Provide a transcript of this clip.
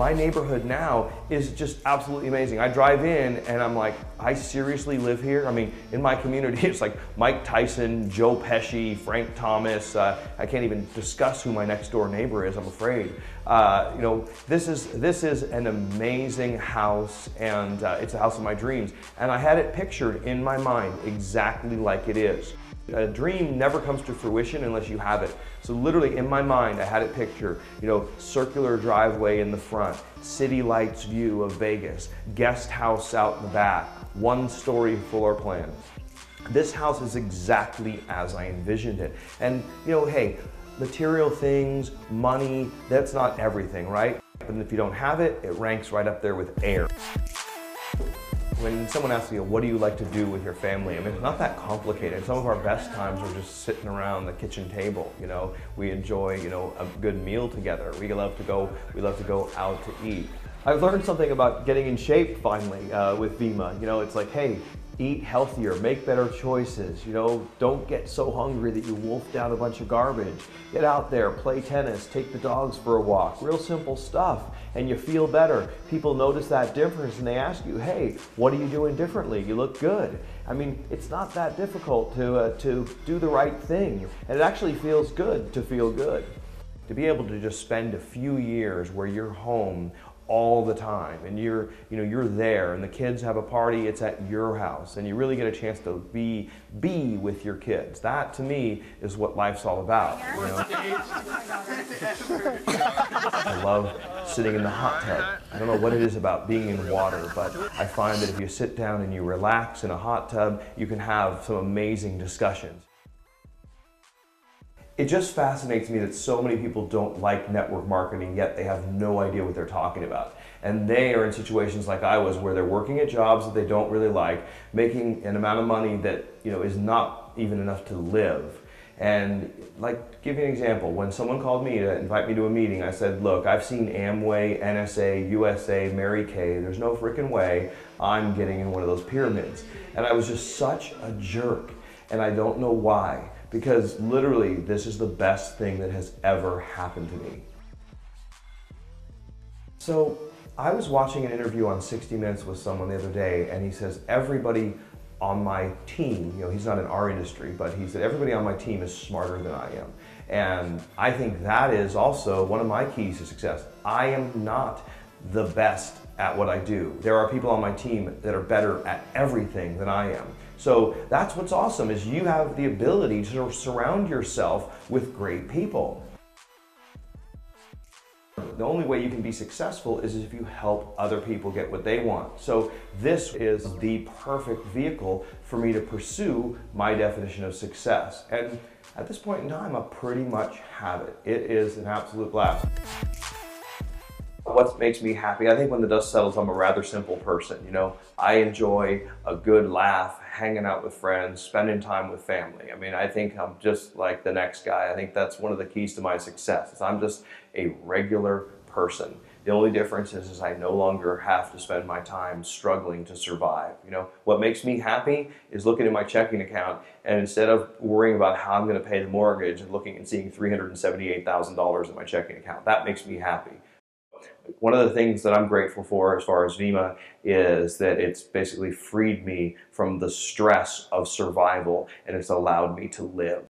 my neighborhood now is just absolutely amazing. I drive in and I'm like, I seriously live here? I mean, in my community, it's like Mike Tyson, Joe Pesci, Frank Thomas. I can't even discuss who my next door neighbor is, I'm afraid. You know, this is an amazing house, and it's a house of my dreams. And I had it pictured in my mind exactly like it is. A dream never comes to fruition unless you have it. So literally in my mind, I had it pictured, you know, circular driveway in the front, city lights view of Vegas, guest house out in the back, 1-story floor plan. This house is exactly as I envisioned it. And you know, hey, material things, money, that's not everything, right? But if you don't have it, it ranks right up there with air. When someone asks you, what do you like to do with your family? I mean, it's not that complicated. Some of our best times are just sitting around the kitchen table, you know. We enjoy, you know, a good meal together. We love to go out to eat. I've learned something about getting in shape finally with Vima. You know, it's like, hey, eat healthier, make better choices, you know, don't get so hungry that you wolf down a bunch of garbage. Get out there, play tennis, take the dogs for a walk, real simple stuff, and you feel better. People notice that difference and they ask you, hey, what are you doing differently? You look good. I mean, it's not that difficult to do the right thing, and it actually feels good to feel good. To be able to just spend a few years where you're home all the time and you're there, and the kids have a party, it's at your house, and you really get a chance to be with your kids. That to me is what life's all about, you know? I love sitting in the hot tub. I don't know what it is about being in water, but I find that if you sit down and you relax in a hot tub, you can have some amazing discussions. It just fascinates me that so many people don't like network marketing, yet they have no idea what they're talking about. And they are in situations like I was, where they're working at jobs that they don't really like, making an amount of money that, you know, is not even enough to live. And like, give you an example, when someone called me to invite me to a meeting, I said, look, I've seen Amway, NSA, USA, Mary Kay, there's no freaking way I'm getting in one of those pyramids. And I was just such a jerk, and I don't know why. Because literally, this is the best thing that has ever happened to me. So I was watching an interview on 60 Minutes with someone the other day, and he says, everybody on my team, you know, he's not in our industry, but he said, everybody on my team is smarter than I am. And I think that is also one of my keys to success. I am not the best at what I do. There are people on my team that are better at everything than I am. So that's what's awesome, is you have the ability to surround yourself with great people. The only way you can be successful is if you help other people get what they want. So this is the perfect vehicle for me to pursue my definition of success. And at this point in time, I pretty much have it. It is an absolute blast. What makes me happy? I think when the dust settles, I'm a rather simple person, you know. I enjoy a good laugh, hanging out with friends, spending time with family. I mean, I think I'm just like the next guy. I think that's one of the keys to my success, is I'm just a regular person. The only difference is I no longer have to spend my time struggling to survive. You know, what makes me happy is looking at my checking account, and instead of worrying about how I'm going to pay the mortgage, and looking and seeing $378,000 in my checking account, that makes me happy. One of the things that I'm grateful for as far as Vima is that it's basically freed me from the stress of survival, and it's allowed me to live.